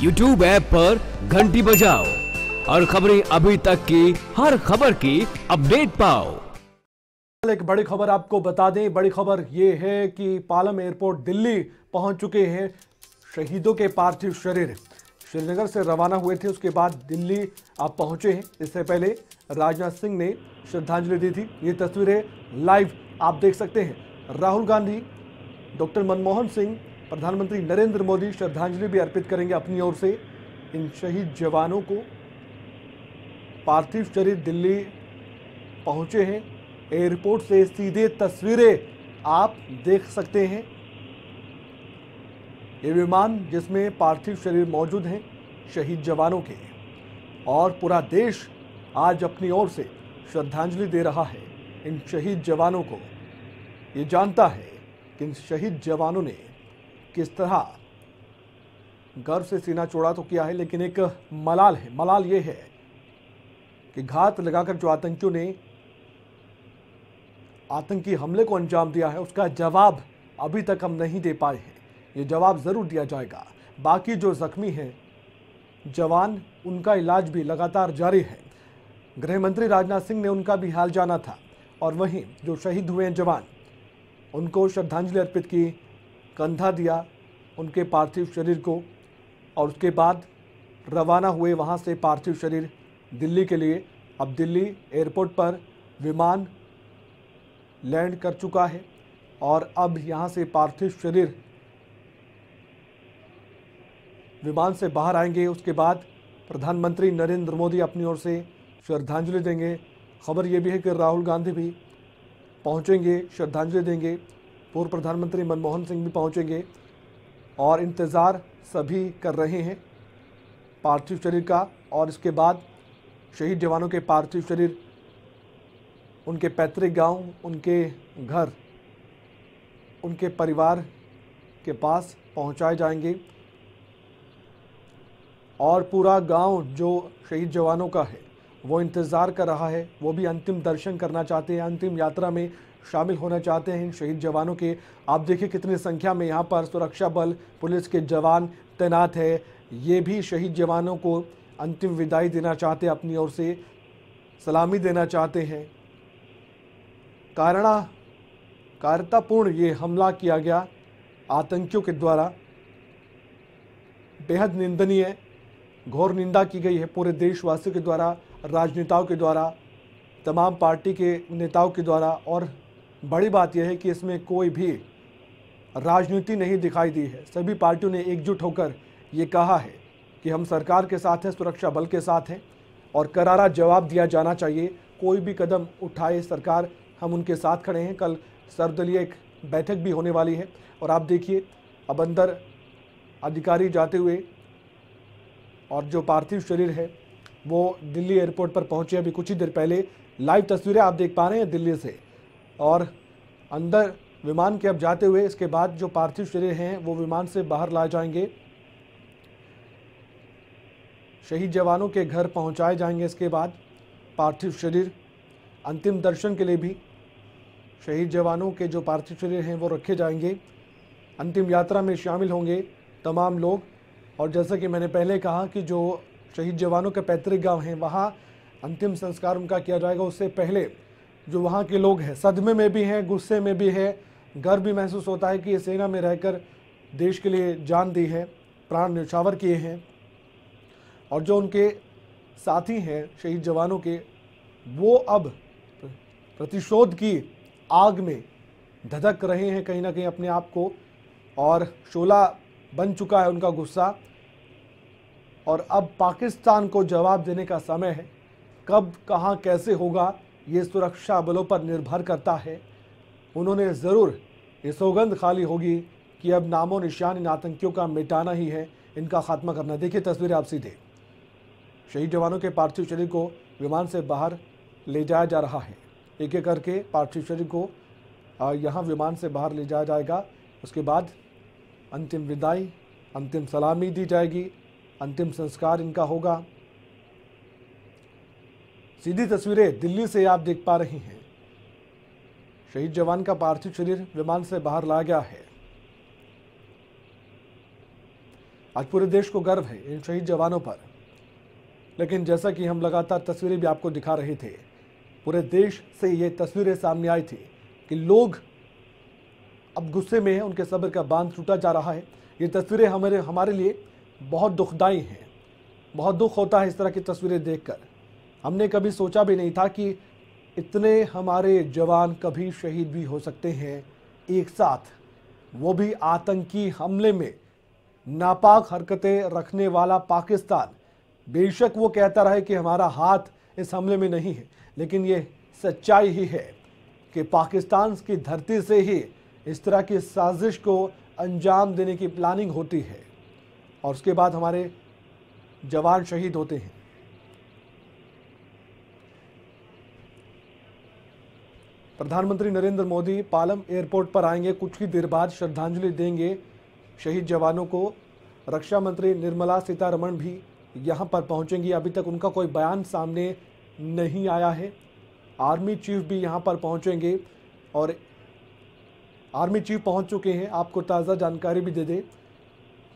YouTube app पर घंटी बजाओ और खबरें अभी तक की हर खबर की अपडेट पाओ। एक बड़ी खबर आपको बता दें। बड़ी खबर ये है कि पालम एयरपोर्ट दिल्ली पहुंच चुके हैं शहीदों के पार्थिव शरीर। श्रीनगर से रवाना हुए थे, उसके बाद दिल्ली आप पहुंचे हैं। इससे पहले राजनाथ सिंह ने श्रद्धांजलि दी थी। ये तस्वीरें लाइव आप देख सकते हैं। राहुल गांधी, डॉक्टर मनमोहन सिंह, प्रधानमंत्री नरेंद्र मोदी श्रद्धांजलि भी अर्पित करेंगे अपनी ओर से इन शहीद जवानों को। पार्थिव शरीर दिल्ली पहुंचे हैं। एयरपोर्ट से सीधे तस्वीरें आप देख सकते हैं। ये विमान जिसमें पार्थिव शरीर मौजूद हैं शहीद जवानों के, और पूरा देश आज अपनी ओर से श्रद्धांजलि दे रहा है इन शहीद जवानों को। ये जानता है कि इन शहीद जवानों ने किस तरह गर्व से सीना चौड़ा तो किया है, लेकिन एक मलाल है। मलाल ये है कि घात लगाकर जो आतंकियों ने आतंकी हमले को अंजाम दिया है, उसका जवाब अभी तक हम नहीं दे पाए हैं। ये जवाब ज़रूर दिया जाएगा। बाकी जो जख्मी हैं जवान, उनका इलाज भी लगातार जारी है। गृह मंत्री राजनाथ सिंह ने उनका भी हाल जाना था, और वहीं जो शहीद हुए हैं जवान, उनको श्रद्धांजलि अर्पित की, कंधा दिया उनके पार्थिव शरीर को, और उसके बाद रवाना हुए वहाँ से पार्थिव शरीर दिल्ली के लिए। अब दिल्ली एयरपोर्ट पर विमान लैंड कर चुका है, और अब यहाँ से पार्थिव शरीर विमान से बाहर आएंगे। उसके बाद प्रधानमंत्री नरेंद्र मोदी अपनी ओर से श्रद्धांजलि देंगे। खबर ये भी है कि राहुल गांधी भी पहुंचेंगे, श्रद्धांजलि देंगे। पूर्व प्रधानमंत्री मनमोहन सिंह भी पहुंचेंगे, और इंतज़ार सभी कर रहे हैं पार्थिव शरीर का। और इसके बाद शहीद जवानों के पार्थिव शरीर उनके पैतृक गांव, उनके घर, उनके परिवार के पास पहुंचाए जाएंगे। और पूरा गांव जो शहीद जवानों का है वो इंतज़ार कर रहा है। वो भी अंतिम दर्शन करना चाहते हैं, अंतिम यात्रा में शामिल होना चाहते हैं इन शहीद जवानों के। आप देखिए कितनी संख्या में यहाँ पर सुरक्षा बल, पुलिस के जवान तैनात है। ये भी शहीद जवानों को अंतिम विदाई देना चाहते हैं, अपनी ओर से सलामी देना चाहते हैं। कायरतापूर्ण ये हमला किया गया आतंकियों के द्वारा, बेहद निंदनीय, घोर निंदा की गई है पूरे देशवासियों के द्वारा, राजनेताओं के द्वारा, तमाम पार्टी के नेताओं के द्वारा। और बड़ी बात यह है कि इसमें कोई भी राजनीति नहीं दिखाई दी है। सभी पार्टियों ने एकजुट होकर ये कहा है कि हम सरकार के साथ हैं, सुरक्षा बल के साथ हैं, और करारा जवाब दिया जाना चाहिए। कोई भी कदम उठाए सरकार, हम उनके साथ खड़े हैं। कल सर्वदलीय एक बैठक भी होने वाली है, और आप देखिए अब अंदर अधिकारी जाते हुए, और जो पार्थिव शरीर है वो दिल्ली एयरपोर्ट पर पहुंचे अभी कुछ ही देर पहले। लाइव तस्वीरें आप देख पा रहे हैं दिल्ली से, और अंदर विमान के अब जाते हुए इसके बाद जो पार्थिव शरीर हैं वो विमान से बाहर लाए जाएंगे, शहीद जवानों के घर पहुंचाए जाएंगे। इसके बाद पार्थिव शरीर अंतिम दर्शन के लिए भी शहीद जवानों के जो पार्थिव शरीर हैं वो रखे जाएंगे। अंतिम यात्रा में शामिल होंगे तमाम लोग। और जैसा कि मैंने पहले कहा कि जो शहीद जवानों के पैतृक गांव हैं वहाँ अंतिम संस्कार उनका किया जाएगा। उससे पहले जो वहाँ के लोग हैं सदमे में भी हैं, गुस्से में भी हैं, गर्व भी महसूस होता है कि ये सेना में रहकर देश के लिए जान दी है, प्राण न्यौछावर किए हैं। और जो उनके साथी हैं शहीद जवानों के, वो अब प्रतिशोध की आग में धधक रहे हैं कहीं ना कहीं अपने आप को, और शोला बन चुका है उनका गुस्सा। और अब पाकिस्तान को जवाब देने का समय है। कब, कहां, कैसे होगा ये सुरक्षा बलों पर निर्भर करता है। उन्होंने ज़रूर ये सौगंध खाली होगी कि अब नामो निशान इन आतंकियों का मिटाना ही है, इनका खात्मा करना। देखिए तस्वीरें आप सीधे, शहीद जवानों के पार्थिव शरीर को विमान से बाहर ले जाया जा रहा है। एक एक करके पार्थिव शरीर को यहाँ विमान से बाहर ले जाया जाएगा। उसके बाद अंतिम विदाई, अंतिम सलामी दी जाएगी, अंतिम संस्कार इनका होगा। सीधी तस्वीरें दिल्ली से आप देख पा रहे हैं। शहीद जवान का पार्थिव शरीर विमान से बाहर लाया गया है। आज पूरे देश को गर्व है इन शहीद जवानों पर। लेकिन जैसा कि हम लगातार तस्वीरें भी आपको दिखा रहे थे, पूरे देश से ये तस्वीरें सामने आई थी कि लोग अब गुस्से में हैं, उनके सब्र का बांध टूटा जा रहा है। ये तस्वीरें हमारे लिए बहुत दुखदाई हैं। बहुत दुख होता है इस तरह की तस्वीरें देखकर। हमने कभी सोचा भी नहीं था कि इतने हमारे जवान कभी शहीद भी हो सकते हैं एक साथ, वो भी आतंकी हमले में। नापाक हरकतें रखने वाला पाकिस्तान, बेशक वो कहता रहे कि हमारा हाथ इस हमले में नहीं है, लेकिन ये सच्चाई ही है कि पाकिस्तान की धरती से ही इस तरह की साजिश को अंजाम देने की प्लानिंग होती है और उसके बाद हमारे जवान शहीद होते हैं। प्रधानमंत्री नरेंद्र मोदी पालम एयरपोर्ट पर आएंगे, कुछ ही देर बाद श्रद्धांजलि देंगे शहीद जवानों को। रक्षा मंत्री निर्मला सीतारमण भी यहां पर पहुंचेंगी। अभी तक उनका कोई बयान सामने नहीं आया है। आर्मी चीफ भी यहां पर पहुंचेंगे और आर्मी चीफ पहुंच चुके हैं, आपको ताज़ा जानकारी भी दे दें,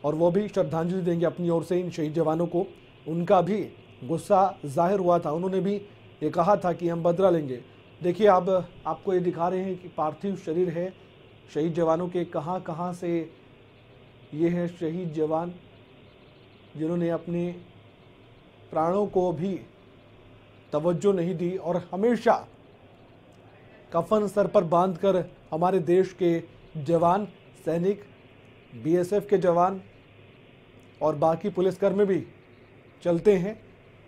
और वो भी श्रद्धांजलि देंगे अपनी ओर से इन शहीद जवानों को। उनका भी गुस्सा जाहिर हुआ था, उन्होंने भी ये कहा था कि हम बदला लेंगे। देखिए, अब आपको ये दिखा रहे हैं कि पार्थिव शरीर है शहीद जवानों के। कहाँ कहाँ से ये है शहीद जवान जिन्होंने अपने प्राणों को भी तवज्जो नहीं दी और हमेशा कफन सर पर बांधकर हमारे देश के जवान, सैनिक, बीएसएफ के जवान और बाकी पुलिसकर्मी भी चलते हैं।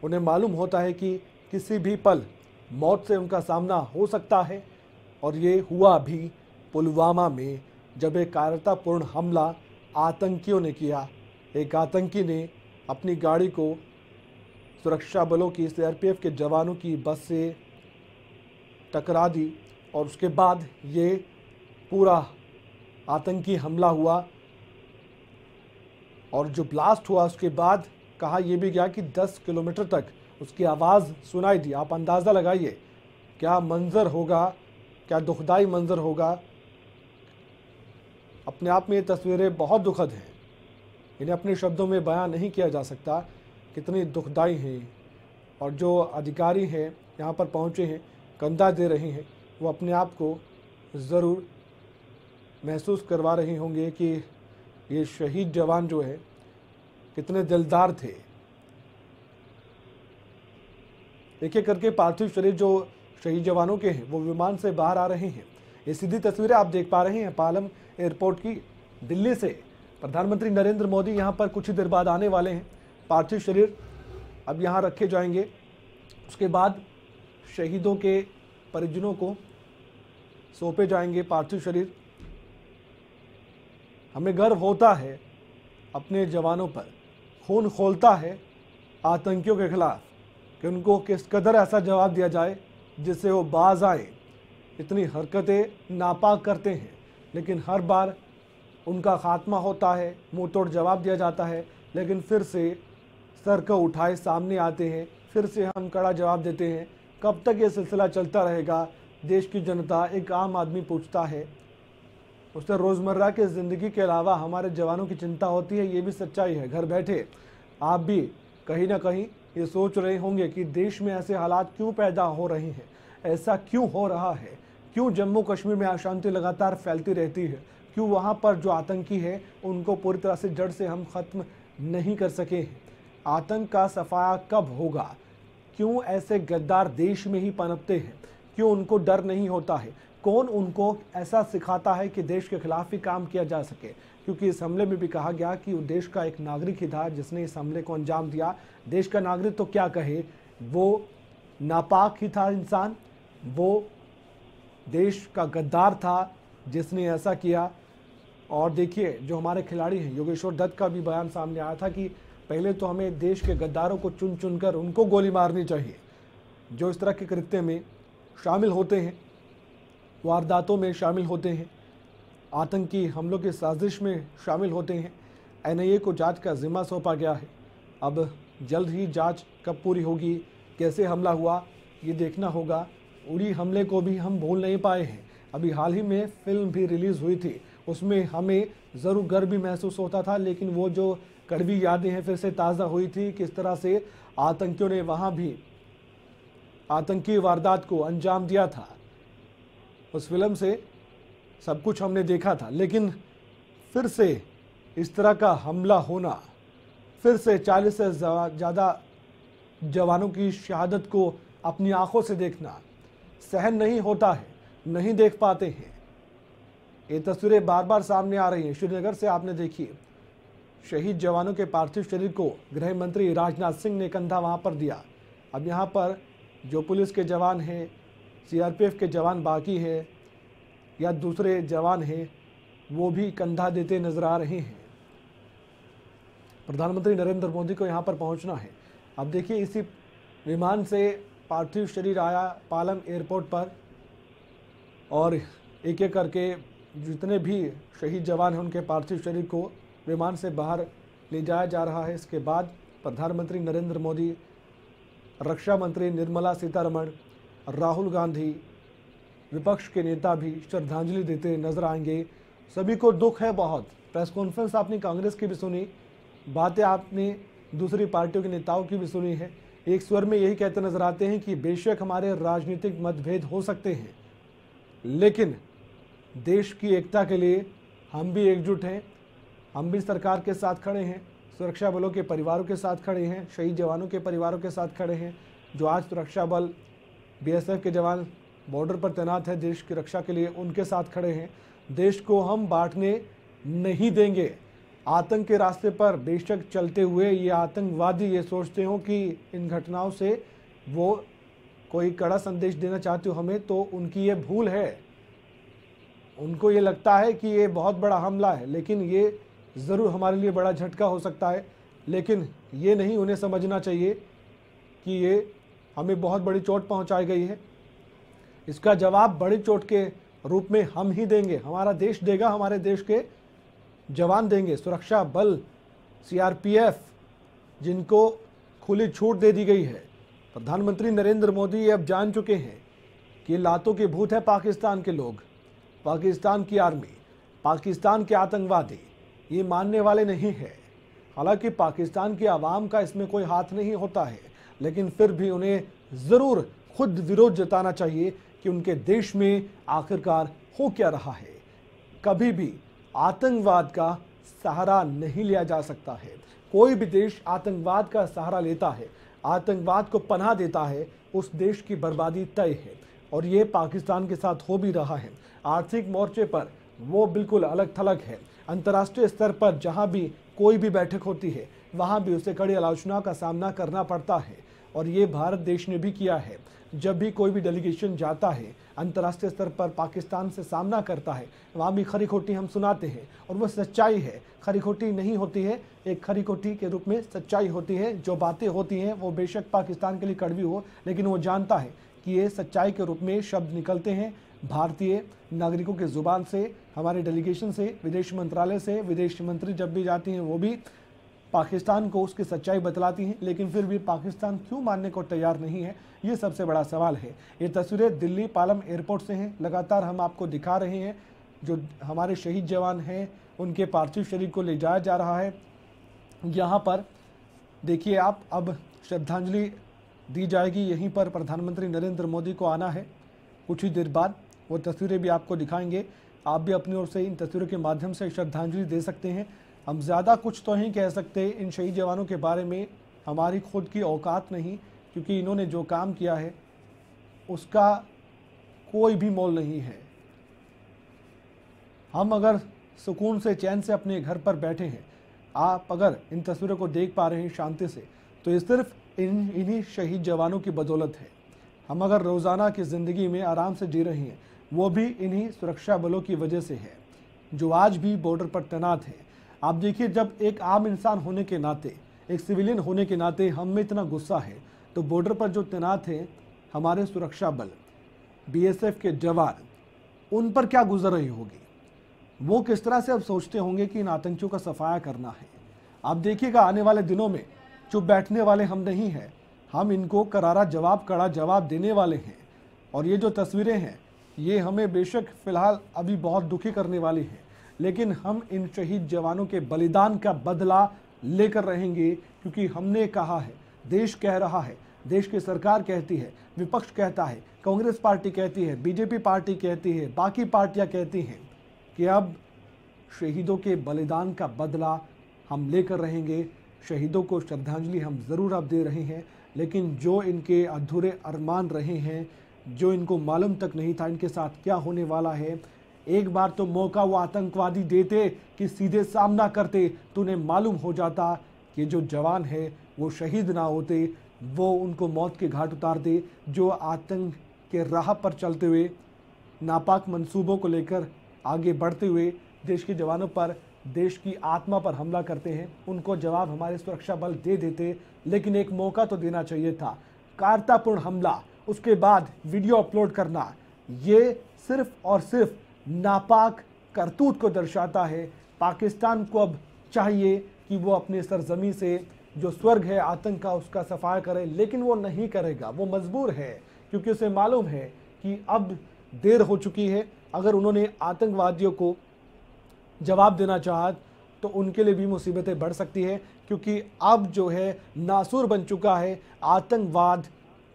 उन्हें मालूम होता है कि किसी भी पल मौत से उनका सामना हो सकता है, और ये हुआ भी पुलवामा में, जब एक कायरतापूर्ण हमला आतंकियों ने किया। एक आतंकी ने अपनी गाड़ी को सुरक्षा बलों की, सीआरपीएफ के जवानों की बस से टकरा दी और उसके बाद ये पूरा आतंकी हमला हुआ। और जो ब्लास्ट हुआ उसके बाद कहा यह भी गया कि 10 किलोमीटर तक उसकी आवाज़ सुनाई दी। आप अंदाज़ा लगाइए क्या मंजर होगा, क्या दुखदाई मंजर होगा। अपने आप में ये तस्वीरें बहुत दुखद हैं, इन्हें अपने शब्दों में बयां नहीं किया जा सकता, कितनी दुखदाई हैं। और जो अधिकारी हैं यहाँ पर पहुँचे हैं, कंधा दे रहे हैं, वो अपने आप को ज़रूर महसूस करवा रहे होंगे कि ये शहीद जवान जो है कितने दिलदार थे। एक एक करके पार्थिव शरीर जो शहीद जवानों के हैं वो विमान से बाहर आ रहे हैं। ये सीधी तस्वीरें आप देख पा रहे हैं पालम एयरपोर्ट की, दिल्ली से। प्रधानमंत्री नरेंद्र मोदी यहाँ पर कुछ ही देर बाद आने वाले हैं। पार्थिव शरीर अब यहाँ रखे जाएंगे, उसके बाद शहीदों के परिजनों को सौंपे जाएंगे पार्थिव शरीर। हमें गर्व होता है अपने जवानों पर, खून खौलता है आतंकियों के खिलाफ कि उनको किस कदर ऐसा जवाब दिया जाए जिससे वो बाज आए। इतनी हरकतें नापाक करते हैं, लेकिन हर बार उनका खात्मा होता है, मुंह तोड़ जवाब दिया जाता है, लेकिन फिर से सर को उठाए सामने आते हैं, फिर से हम कड़ा जवाब देते हैं। कब तक ये सिलसिला चलता रहेगा? देश की जनता, एक आम आदमी पूछता है। उससे रोज़मर्रा की ज़िंदगी के अलावा हमारे जवानों की चिंता होती है, ये भी सच्चाई है। घर बैठे आप भी कहीं ना कहीं ये सोच रहे होंगे कि देश में ऐसे हालात क्यों पैदा हो रहे हैं, ऐसा क्यों हो रहा है, क्यों जम्मू कश्मीर में अशांति लगातार फैलती रहती है, क्यों वहाँ पर जो आतंकी है उनको पूरी तरह से जड़ से हम ख़त्म नहीं कर सके हैं। आतंक का सफाया कब होगा? क्यों ऐसे गद्दार देश में ही पनपते हैं? क्यों उनको डर नहीं होता है? कौन उनको ऐसा सिखाता है कि देश के खिलाफ ही काम किया जा सके? क्योंकि इस हमले में भी कहा गया कि वो देश का एक नागरिक ही था जिसने इस हमले को अंजाम दिया। देश का नागरिक तो क्या कहे, वो नापाक ही था इंसान, वो देश का गद्दार था जिसने ऐसा किया। और देखिए, जो हमारे खिलाड़ी हैं, योगेश्वर दत्त का भी बयान सामने आया था कि पहले तो हमें देश के गद्दारों को चुन चुनकर उनको गोली मारनी चाहिए जो इस तरह के कृत्य में शामिल होते हैं, वारदातों में शामिल होते हैं, आतंकी हमलों की साजिश में शामिल होते हैं। एनआईए को जांच का जिम्मा सौंपा गया है। अब जल्द ही जांच कब पूरी होगी, कैसे हमला हुआ, ये देखना होगा। उड़ी हमले को भी हम भूल नहीं पाए हैं। अभी हाल ही में फिल्म भी रिलीज़ हुई थी, उसमें हमें ज़रूर गर्व भी महसूस होता था, लेकिन वो जो कड़वी यादें हैं फिर से ताज़ा हुई थी। किस तरह से आतंकियों ने वहां भी आतंकी वारदात को अंजाम दिया था, उस फिल्म से सब कुछ हमने देखा था। लेकिन फिर से इस तरह का हमला होना, फिर से 40 से ज़्यादा जवानों की शहादत को अपनी आंखों से देखना सहन नहीं होता है, नहीं देख पाते हैं। ये तस्वीरें बार बार सामने आ रही हैं। श्रीनगर से आपने देखी, शहीद जवानों के पार्थिव शरीर को गृह मंत्री राजनाथ सिंह ने कंधा वहां पर दिया। अब यहाँ पर जो पुलिस के जवान हैं, सीआरपीएफ के जवान बाकी हैं या दूसरे जवान हैं, वो भी कंधा देते नजर आ रहे हैं। प्रधानमंत्री नरेंद्र मोदी को यहाँ पर पहुँचना है। अब देखिए, इसी विमान से पार्थिव शरीर आया पालम एयरपोर्ट पर और एक एक करके जितने भी शहीद जवान हैं उनके पार्थिव शरीर को विमान से बाहर ले जाया जा रहा है। इसके बाद प्रधानमंत्री नरेंद्र मोदी, रक्षा मंत्री निर्मला सीतारमण, राहुल गांधी, विपक्ष के नेता भी श्रद्धांजलि देते नजर आएंगे। सभी को दुख है बहुत। प्रेस कॉन्फ्रेंस आपने कांग्रेस की भी सुनी, बातें आपने दूसरी पार्टियों के नेताओं की भी सुनी है। एक स्वर में यही कहते नजर आते हैं कि बेशक हमारे राजनीतिक मतभेद हो सकते हैं, लेकिन देश की एकता के लिए हम भी एकजुट हैं। हम भी सरकार के साथ खड़े हैं, सुरक्षा बलों के परिवारों के साथ खड़े हैं, शहीद जवानों के परिवारों के साथ खड़े हैं। जो आज सुरक्षा बल बीएसएफ के जवान बॉर्डर पर तैनात है देश की रक्षा के लिए, उनके साथ खड़े हैं। देश को हम बांटने नहीं देंगे। आतंक के रास्ते पर बेशक चलते हुए ये आतंकवादी ये सोचते हो कि इन घटनाओं से वो कोई कड़ा संदेश देना चाहते हो हमें, तो उनकी ये भूल है। उनको ये लगता है कि ये बहुत बड़ा हमला है, लेकिन ये ज़रूर हमारे लिए बड़ा झटका हो सकता है, लेकिन ये नहीं उन्हें समझना चाहिए कि ये हमें बहुत बड़ी चोट पहुंचाई गई है। इसका जवाब बड़ी चोट के रूप में हम ही देंगे, हमारा देश देगा, हमारे देश के जवान देंगे। सुरक्षा बल सीआरपीएफ जिनको खुली छूट दे दी गई है। प्रधानमंत्री नरेंद्र मोदी ये अब जान चुके हैं कि लातों के भूत है पाकिस्तान के लोग, पाकिस्तान की आर्मी, पाकिस्तान के आतंकवादी, ये मानने वाले नहीं है। हालांकि पाकिस्तान की आवाम का इसमें कोई हाथ नहीं होता है, लेकिन फिर भी उन्हें ज़रूर खुद विरोध जताना चाहिए कि उनके देश में आखिरकार हो क्या रहा है। कभी भी आतंकवाद का सहारा नहीं लिया जा सकता है। कोई भी देश आतंकवाद का सहारा लेता है, आतंकवाद को पनाह देता है, उस देश की बर्बादी तय है। और ये पाकिस्तान के साथ हो भी रहा है। आर्थिक मोर्चे पर वो बिल्कुल अलग थलग है। अंतर्राष्ट्रीय स्तर पर जहाँ भी कोई भी बैठक होती है, वहाँ भी उसे कड़ी आलोचना का सामना करना पड़ता है। और ये भारत देश ने भी किया है। जब भी कोई भी डेलीगेशन जाता है अंतर्राष्ट्रीय स्तर पर पाकिस्तान से सामना करता है, वहाँ भी खरी खोटी हम सुनाते हैं, और वो सच्चाई है, खरी खोटी नहीं होती है। एक खरी खोटी के रूप में सच्चाई होती है। जो बातें होती हैं वो बेशक पाकिस्तान के लिए कड़वी हो, लेकिन वो जानता है कि ये सच्चाई के रूप में शब्द निकलते हैं भारतीय नागरिकों के ज़ुबान से, हमारे डेलीगेशन से, विदेश मंत्रालय से। विदेश मंत्री जब भी जाती हैं वो भी पाकिस्तान को उसकी सच्चाई बतलाती हैं, लेकिन फिर भी पाकिस्तान क्यों मानने को तैयार नहीं है, ये सबसे बड़ा सवाल है। ये तस्वीरें दिल्ली पालम एयरपोर्ट से हैं। लगातार हम आपको दिखा रहे हैं जो हमारे शहीद जवान हैं उनके पार्थिव शरीर को ले जाया जा रहा है। यहाँ पर देखिए आप, अब श्रद्धांजलि दी जाएगी। यहीं पर प्रधानमंत्री नरेंद्र मोदी को आना है कुछ ही देर बाद। वो तस्वीरें भी आपको दिखाएंगे। आप भी अपनी ओर से इन तस्वीरों के माध्यम से श्रद्धांजलि दे सकते हैं। हम ज़्यादा कुछ तो नहीं कह सकते इन शहीद जवानों के बारे में, हमारी खुद की औकात नहीं, क्योंकि इन्होंने जो काम किया है उसका कोई भी मोल नहीं है। हम अगर सुकून से चैन से अपने घर पर बैठे हैं, आप अगर इन तस्वीरों को देख पा रहे हैं शांति से, तो ये सिर्फ इन्हीं शहीद जवानों की बदौलत है। हम अगर रोज़ाना की ज़िंदगी में आराम से जी रहे हैं, वो भी इन्हीं सुरक्षा बलों की वजह से है जो आज भी बॉर्डर पर तैनात है। आप देखिए, जब एक आम इंसान होने के नाते, एक सिविलियन होने के नाते हम में इतना गुस्सा है, तो बॉर्डर पर जो तैनात हैं हमारे सुरक्षा बल, बीएसएफ के जवान, उन पर क्या गुजर रही होगी। वो किस तरह से अब सोचते होंगे कि इन आतंकियों का सफाया करना है। आप देखिएगा आने वाले दिनों में चुप बैठने वाले हम नहीं हैं, हम इनको करारा जवाब, कड़ा जवाब देने वाले हैं। और ये जो तस्वीरें हैं ये हमें बेशक फ़िलहाल अभी बहुत दुखी करने वाली हैं, लेकिन हम इन शहीद जवानों के बलिदान का बदला लेकर रहेंगे, क्योंकि हमने कहा है, देश कह रहा है, देश की सरकार कहती है, विपक्ष कहता है, कांग्रेस पार्टी कहती है, बीजेपी पार्टी कहती है, बाकी पार्टियां कहती हैं कि अब शहीदों के बलिदान का बदला हम लेकर रहेंगे। शहीदों को श्रद्धांजलि हम ज़रूर अब दे रहे हैं, लेकिन जो इनके अधूरे अरमान रहे हैं, जो इनको मालूम तक नहीं था इनके साथ क्या होने वाला है, एक बार तो मौका वो आतंकवादी देते कि सीधे सामना करते, तो उन्हें मालूम हो जाता कि जो जवान है वो शहीद ना होते, वो उनको मौत के घाट उतारते, जो आतंक के राह पर चलते हुए नापाक मंसूबों को लेकर आगे बढ़ते हुए देश के जवानों पर, देश की आत्मा पर हमला करते हैं, उनको जवाब हमारे सुरक्षा बल दे देते। लेकिन एक मौका तो देना चाहिए था। कायरतापूर्ण हमला, उसके बाद वीडियो अपलोड करना, ये सिर्फ और सिर्फ नापाक करतूत को दर्शाता है। पाकिस्तान को अब चाहिए कि वो अपने सरजमी से जो स्वर्ग है आतंक का, उसका सफाया करे, लेकिन वो नहीं करेगा। वो मजबूर है, क्योंकि उसे मालूम है कि अब देर हो चुकी है। अगर उन्होंने आतंकवादियों को जवाब देना चाहा तो उनके लिए भी मुसीबतें बढ़ सकती है, क्योंकि अब जो है नासूर बन चुका है आतंकवाद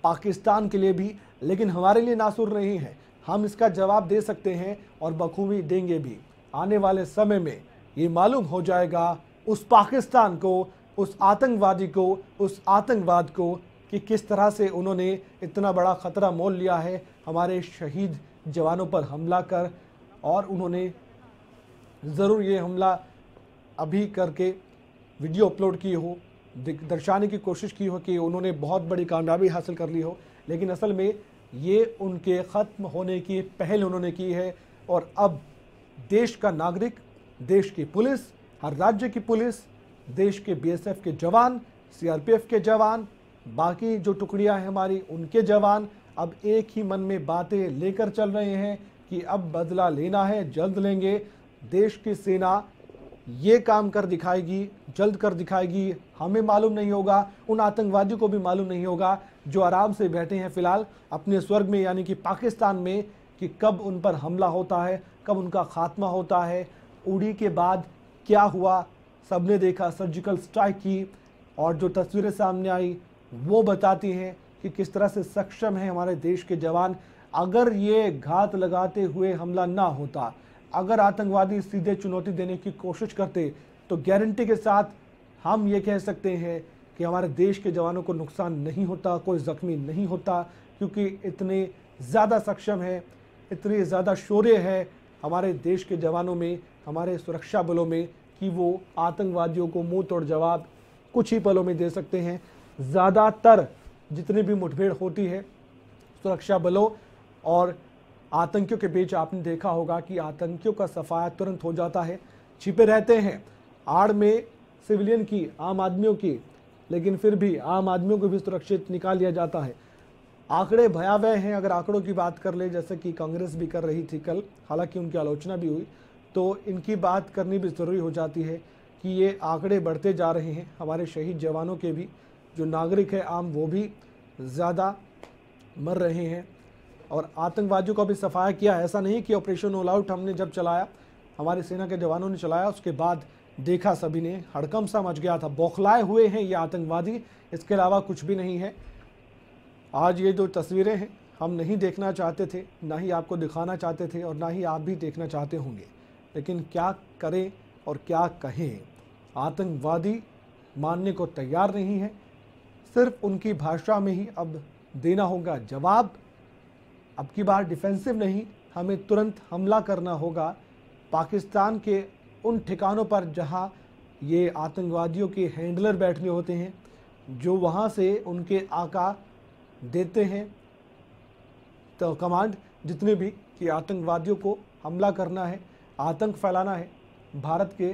पाकिस्तान के लिए भी, लेकिन हमारे लिए नासूर नहीं है। हम इसका जवाब दे सकते हैं और बखूबी देंगे भी। आने वाले समय में ये मालूम हो जाएगा उस पाकिस्तान को, उस आतंकवादी को, उस आतंकवाद को कि किस तरह से उन्होंने इतना बड़ा ख़तरा मोल लिया है हमारे शहीद जवानों पर हमला कर। और उन्होंने ज़रूर ये हमला अभी करके वीडियो अपलोड की हो, दर्शाने की कोशिश की हो कि उन्होंने बहुत बड़ी कामयाबी हासिल कर ली हो, लेकिन असल में ये उनके ख़त्म होने की पहल उन्होंने की है। और अब देश का नागरिक, देश की पुलिस, हर राज्य की पुलिस, देश के बीएसएफ के जवान, सीआरपीएफ के जवान, बाकी जो टुकड़ियां हैं हमारी, उनके जवान अब एक ही मन में बातें लेकर चल रहे हैं कि अब बदला लेना है, जल्द लेंगे। देश की सेना ये काम कर दिखाएगी, जल्द कर दिखाएगी। हमें मालूम नहीं होगा, उन आतंकवादियों को भी मालूम नहीं होगा जो आराम से बैठे हैं फिलहाल अपने स्वर्ग में, यानी कि पाकिस्तान में, कि कब उन पर हमला होता है, कब उनका खात्मा होता है। उड़ी के बाद क्या हुआ सबने देखा, सर्जिकल स्ट्राइक की, और जो तस्वीरें सामने आई वो बताती हैं कि किस तरह से सक्षम है हमारे देश के जवान। अगर ये घात लगाते हुए हमला ना होता, अगर आतंकवादी सीधे चुनौती देने की कोशिश करते, तो गारंटी के साथ हम ये कह सकते हैं कि हमारे देश के जवानों को नुकसान नहीं होता, कोई ज़ख्मी नहीं होता, क्योंकि इतने ज़्यादा सक्षम है, इतनी ज़्यादा शौर्य है हमारे देश के जवानों में, हमारे सुरक्षा बलों में, कि वो आतंकवादियों को मुंह तोड़ जवाब कुछ ही पलों में दे सकते हैं। ज़्यादातर जितनी भी मुठभेड़ होती है सुरक्षा बलों और आतंकियों के बीच, आपने देखा होगा कि आतंकियों का सफाया तुरंत हो जाता है। छिपे रहते हैं आड़ में सिविलियन की, आम आदमियों की, लेकिन फिर भी आम आदमियों को भी सुरक्षित निकाल लिया जाता है। आंकड़े भयावह हैं। अगर आंकड़ों की बात कर ले, जैसे कि कांग्रेस भी कर रही थी कल, हालांकि उनकी आलोचना भी हुई, तो इनकी बात करनी भी ज़रूरी हो जाती है कि ये आंकड़े बढ़ते जा रहे हैं। हमारे शहीद जवानों के भी, जो नागरिक है आम, वो भी ज़्यादा मर रहे हैं। और आतंकवादियों का भी सफाया किया। ऐसा नहीं कि ऑपरेशन ऑल आउट हमने जब चलाया, हमारी सेना के जवानों ने चलाया, उसके बाद देखा सभी ने, हड़कंप सा मच गया था, बौखलाए हुए हैं ये आतंकवादी, इसके अलावा कुछ भी नहीं है। आज ये जो तस्वीरें हैं हम नहीं देखना चाहते थे, ना ही आपको दिखाना चाहते थे, और ना ही आप भी देखना चाहते होंगे, लेकिन क्या करें और क्या कहें। आतंकवादी मानने को तैयार नहीं है। सिर्फ उनकी भाषा में ही अब देना होगा जवाब। अब की बार डिफेंसिव नहीं, हमें तुरंत हमला करना होगा पाकिस्तान के उन ठिकानों पर जहां ये आतंकवादियों के हैंडलर बैठे होते हैं, जो वहां से उनके आका देते हैं तो कमांड जितने भी, कि आतंकवादियों को हमला करना है, आतंक फैलाना है भारत के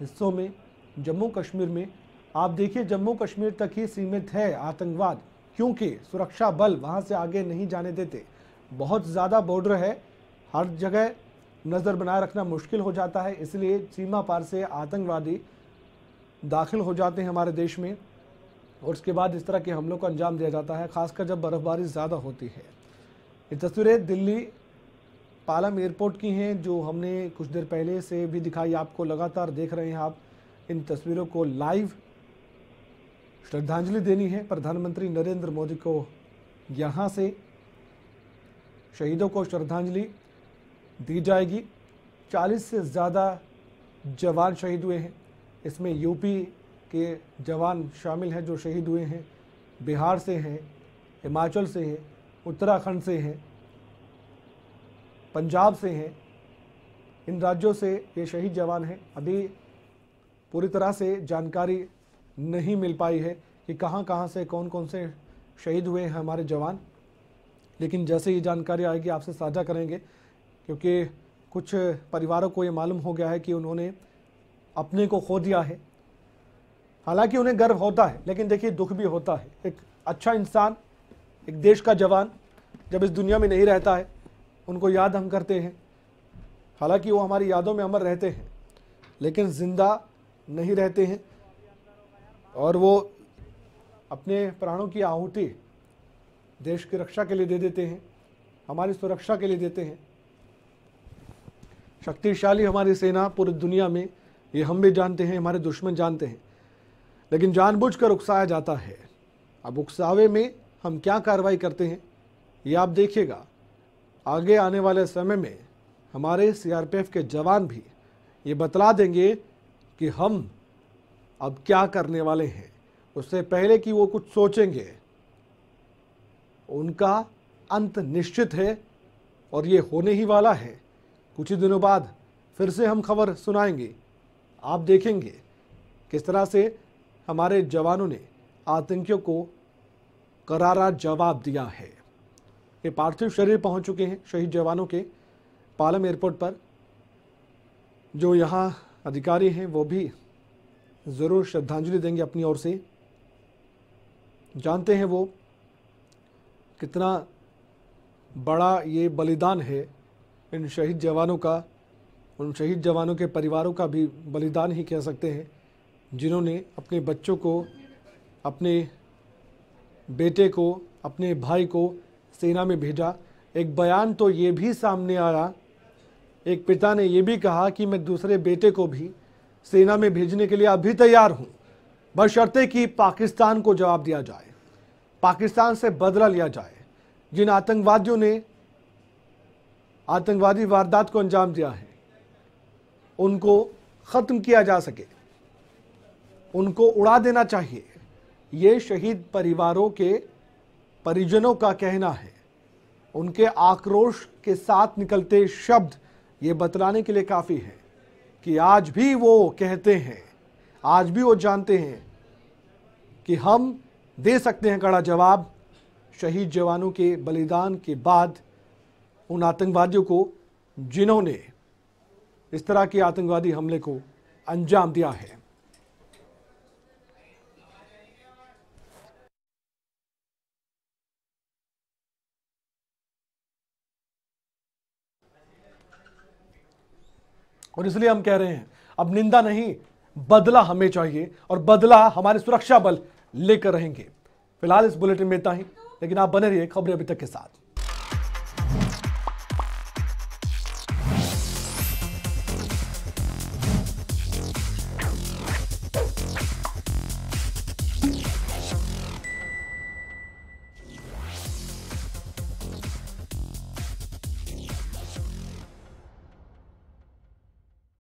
हिस्सों में, जम्मू कश्मीर में। आप देखिए जम्मू कश्मीर तक ही सीमित है आतंकवाद, क्योंकि सुरक्षा बल वहां से आगे नहीं जाने देते। बहुत ज़्यादा बॉर्डर है, हर जगह नज़र बनाए रखना मुश्किल हो जाता है, इसलिए सीमा पार से आतंकवादी दाखिल हो जाते हैं हमारे देश में, और उसके बाद इस तरह के हमलों को अंजाम दिया जाता है, खासकर जब बर्फ़बारी ज़्यादा होती है। ये तस्वीरें दिल्ली पालम एयरपोर्ट की हैं, जो हमने कुछ देर पहले से भी दिखाई आपको, लगातार देख रहे हैं आप। इन तस्वीरों को लाइव श्रद्धांजलि देनी है प्रधानमंत्री नरेंद्र मोदी को। यहाँ से शहीदों को श्रद्धांजलि दी जाएगी। 40 से ज़्यादा जवान शहीद हुए हैं। इसमें यूपी के जवान शामिल हैं जो शहीद हुए हैं, बिहार से हैं, हिमाचल से हैं, उत्तराखंड से हैं, पंजाब से हैं। इन राज्यों से ये शहीद जवान हैं। अभी पूरी तरह से जानकारी नहीं मिल पाई है कि कहां कहां से कौन कौन से शहीद हुए हैं हमारे जवान, लेकिन जैसे ही जानकारी आएगी आपसे साझा करेंगे, क्योंकि कुछ परिवारों को ये मालूम हो गया है कि उन्होंने अपने को खो दिया है। हालांकि उन्हें गर्व होता है, लेकिन देखिए दुख भी होता है। एक अच्छा इंसान, एक देश का जवान जब इस दुनिया में नहीं रहता है, उनको याद हम करते हैं। हालांकि वो हमारी यादों में अमर रहते हैं, लेकिन जिंदा नहीं रहते हैं और वो अपने प्राणों की आहुति देश की रक्षा के लिए दे देते हैं, हमारी सुरक्षा के लिए देते हैं। शक्तिशाली हमारी सेना पूरी दुनिया में, ये हम भी जानते हैं, हमारे दुश्मन जानते हैं, लेकिन जानबूझकर उकसाया जाता है। अब उकसावे में हम क्या कार्रवाई करते हैं ये आप देखिएगा। आगे आने वाले समय में हमारे सीआरपीएफ के जवान भी ये बतला देंगे कि हम अब क्या करने वाले हैं। उससे पहले कि वो कुछ सोचेंगे, उनका अंत निश्चित है और ये होने ही वाला है। कुछ ही दिनों बाद फिर से हम खबर सुनाएंगे। आप देखेंगे किस तरह से हमारे जवानों ने आतंकियों को करारा जवाब दिया है। ये पार्थिव शरीर पहुंच चुके हैं शहीद जवानों के पालम एयरपोर्ट पर। जो यहाँ अधिकारी हैं वो भी ज़रूर श्रद्धांजलि देंगे अपनी ओर से। जानते हैं वो कितना बड़ा ये बलिदान है इन शहीद जवानों का, उन शहीद जवानों के परिवारों का भी बलिदान ही कह सकते हैं, जिन्होंने अपने बच्चों को, अपने बेटे को, अपने भाई को सेना में भेजा। एक बयान तो ये भी सामने आया, एक पिता ने ये भी कहा कि मैं दूसरे बेटे को भी सेना में भेजने के लिए अभी तैयार हूं, बशर्ते कि पाकिस्तान को जवाब दिया जाए, पाकिस्तान से बदला लिया जाए। जिन आतंकवादियों ने आतंकवादी वारदात को अंजाम दिया है उनको खत्म किया जा सके, उनको उड़ा देना चाहिए। ये शहीद परिवारों के परिजनों का कहना है। उनके आक्रोश के साथ निकलते शब्द ये बतलाने के लिए काफ़ी है कि आज भी वो कहते हैं, आज भी वो जानते हैं कि हम दे सकते हैं कड़ा जवाब शहीद जवानों के बलिदान के बाद उन आतंकवादियों को जिन्होंने इस तरह के आतंकवादी हमले को अंजाम दिया है। और इसलिए हम कह रहे हैं अब निंदा नहीं, बदला हमें चाहिए और बदला हमारे सुरक्षा बल लेकर रहेंगे। फिलहाल इस बुलेटिन में इतना ही, लेकिन आप बने रहिए खबरें अभी तक के साथ।